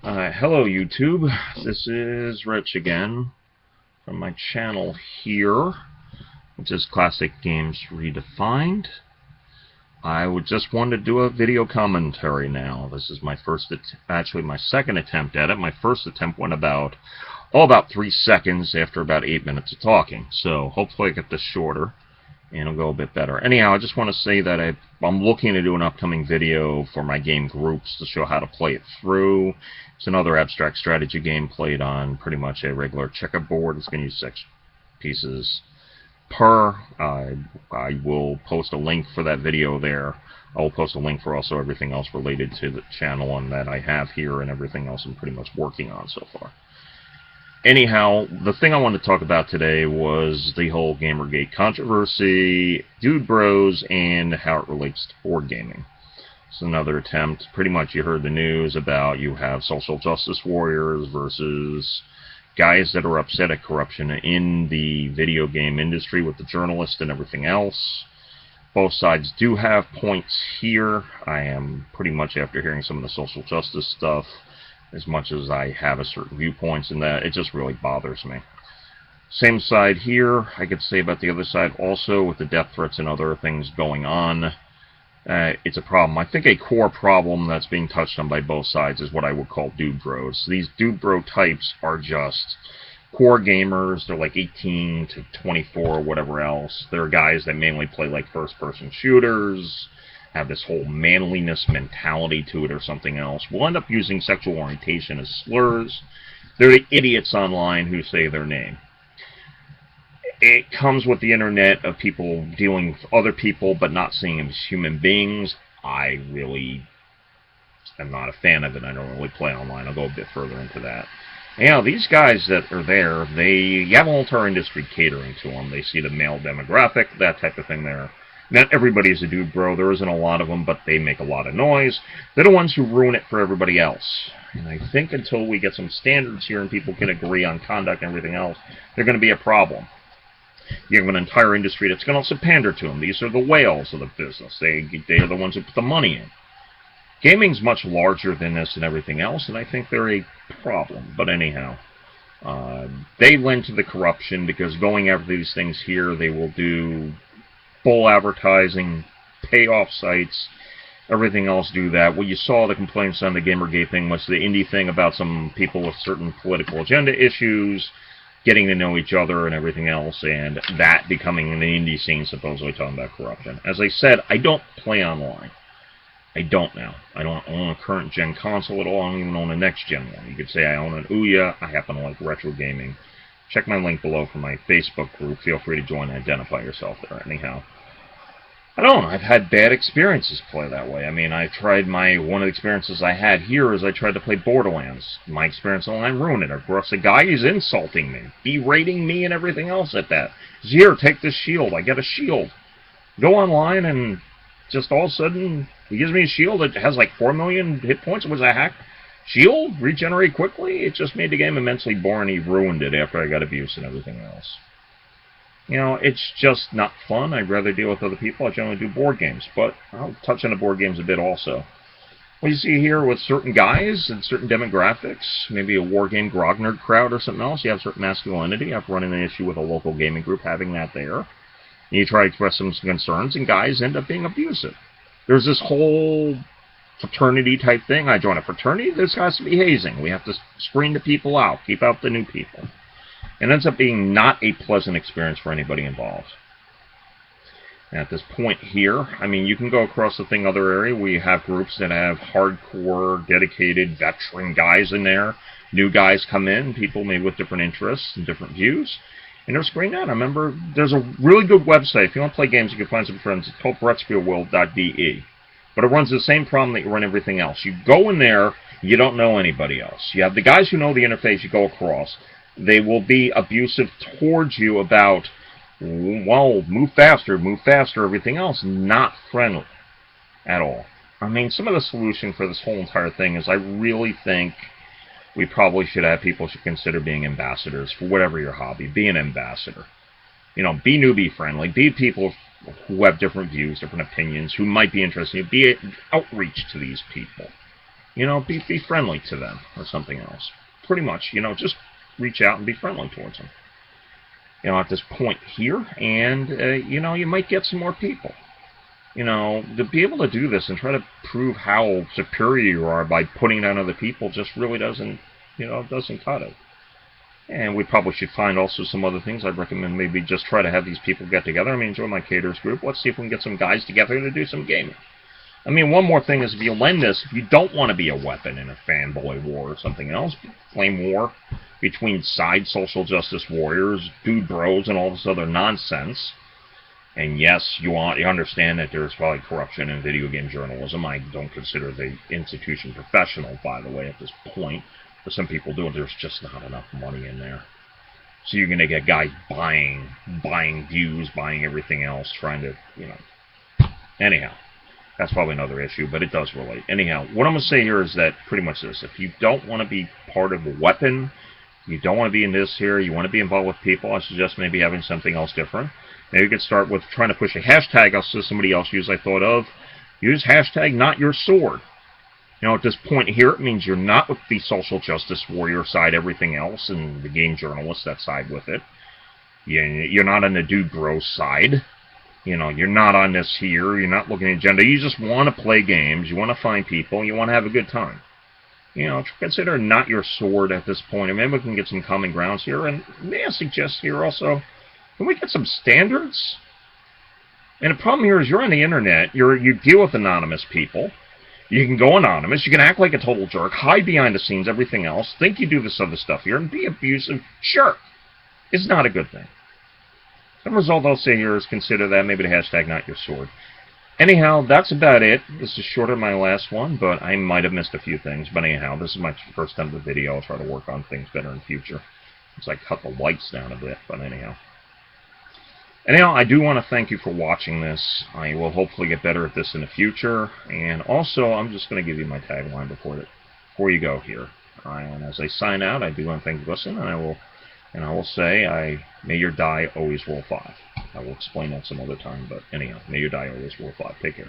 Hello YouTube, this is Rich again from my channel here, which is Classic Games Redefined. I would just want to do a video commentary now. This is my actually my second attempt at it. My first attempt went about 3 seconds after about 8 minutes of talking, so hopefully I get this shorter and it'll go a bit better. Anyhow, I just want to say that I'm looking to do an upcoming video for my game groups to show how to play it through. It's another abstract strategy game played on pretty much a regular checkerboard. It's going to use 6 pieces per. I will post a link for that video there. I will post a link for also everything else related to the channel and that I have here and everything else I'm pretty much working on so far. Anyhow, the thing I wanted to talk about today was the whole Gamergate controversy, Dudebros, and how it relates to board gaming. It's another attempt. Pretty much you heard the news about you have social justice warriors versus guys that are upset at corruption in the video game industry with the journalists and everything else. Both sides do have points here. I am pretty much, after hearing some of the social justice stuff, as much as I have a certain viewpoints in that, it just really bothers me. Same side here, I could say about the other side also, with the death threats and other things going on. It's a problem. I think a core problem that's being touched on by both sides is what I would call Dudebros. These Dudebro types are just core gamers. They're like 18 to 24 or whatever else. They're guys that mainly play like first-person shooters, have this whole manliness mentality to it or something else. We'll end up using sexual orientation as slurs. They're the idiots online who say their name. It comes with the internet of people dealing with other people but not seeing them as human beings. I really am not a fan of it. I don't really play online. I'll go a bit further into that. Now, these guys that are there, you have an entire industry catering to them. They see the male demographic, that type of thing there. Not everybody is a Dudebro. There isn't a lot of them, but they make a lot of noise. They're the ones who ruin it for everybody else. And I think until we get some standards here and people can agree on conduct and everything else, they're going to be a problem. You have an entire industry that's going to also pander to them. These are the whales of the business. They are the ones who put the money in. Gaming's much larger than this and everything else, and I think they're a problem. But anyhow, they lend to the corruption because going after these things here, they will do full advertising, payoff sites, everything else do that. What you saw the complaints on the Gamergate thing was the indie thing about some people with certain political agenda issues, getting to know each other and everything else, and that becoming an indie scene supposedly talking about corruption. As I said, I don't play online. I don't now. I don't own a current gen console at all. I don't even own a next gen one. You could say I own an Ouya. I happen to like retro gaming. Check my link below for my Facebook group. Feel free to join and identify yourself there. Anyhow, I don't know. I've had bad experiences play that way. I mean, I tried one of the experiences I had here is I tried to play Borderlands. My experience online ruined it. Of course, the guy is insulting me, berating me and everything else at that. Here, take this shield. I get a shield. Go online and just all of a sudden, he gives me a shield that has like 4 million hit points. It was a hack shield. Regenerate quickly. It just made the game immensely boring. He ruined it after I got abuse and everything else. You know, it's just not fun. I'd rather deal with other people. I generally do board games, but I'll touch on the board games a bit also. What you see here with certain guys and certain demographics, maybe a wargame grognard crowd or something else, you have certain masculinity. I've run into an issue with a local gaming group having that there. And you try to express some concerns, and guys end up being abusive. There's this whole fraternity type thing. I join a fraternity, this has to be hazing. We have to screen the people out, keep out the new people. It ends up being not a pleasant experience for anybody involved. And at this point here, I mean, you can go across the thing other area. We have groups that have hardcore, dedicated, veteran guys in there. New guys come in, people maybe with different interests and different views. And they're screened out. I remember there's a really good website. If you want to play games, you can find some friends. It's called brettspielworld.de. But it runs the same problem that you run everything else. You go in there, you don't know anybody else. You have the guys who know the interface you go across. They will be abusive towards you about, well, move faster, everything else. Not friendly at all. I mean, some of the solution for this whole entire thing is I really think we probably should have people should consider being ambassadors for whatever your hobby. Be an ambassador. You know, be newbie friendly. Be people who have different views, different opinions, who might be interested. Be outreach to these people. You know, be friendly to them or something else. Pretty much, you know, just reach out and be friendly towards them. You know, at this point here, and, you know, you might get some more people. You know, to be able to do this and try to prove how superior you are by putting down other people just really doesn't, you know, doesn't cut it. And we probably should find also some other things. I'd recommend maybe just try to have these people get together. I mean, join my caterers group. Let's see if we can get some guys together to do some gaming. I mean, one more thing is if you lend this, if you don't want to be a weapon in a fanboy war or something else, flame war between side social justice warriors, Dudebros, and all this other nonsense. And yes, you understand that there's probably corruption in video game journalism. I don't consider the institution professional, by the way, at this point. For some people do it, there's just not enough money in there. So you're going to get guys buying views, buying everything else, trying to, you know. Anyhow, that's probably another issue, but it does relate. Anyhow, what I'm going to say here is that pretty much this. If you don't want to be part of a weapon, you don't want to be in this here, you want to be involved with people, I suggest maybe having something else different. Maybe you could start with trying to push a hashtag I'll see somebody else use I thought of. Use hashtag not your sword. You know, at this point here, it means you're not with the social justice warrior side, everything else, and the game journalists that side with it. You're not on the Dudebros side. You know, you're not on this here. You're not looking at agenda. You just want to play games. You want to find people. You want to have a good time. You know, consider not your sword at this point. And maybe we can get some common grounds here. And may I suggest here also, can we get some standards? And the problem here is you're on the internet. You deal with anonymous people. You can go anonymous. You can act like a total jerk, hide behind the scenes, everything else, think you do this other stuff here, and be abusive. Sure. It's not a good thing. The result I'll say here is consider that maybe the hashtag not your sword. Anyhow, that's about it. This is shorter than my last one, but I might have missed a few things. But anyhow, this is my first time with the video. I'll try to work on things better in the future. It's like cut the lights down a bit, but anyhow. Anyhow, I do want to thank you for watching this. I will hopefully get better at this in the future. And also, I'm just going to give you my tagline before you go here. And as I sign out, I do want to thank you for listening, and I will say, may your die always roll 5. I will explain that some other time, but anyhow, may your die always roll 5. Take care.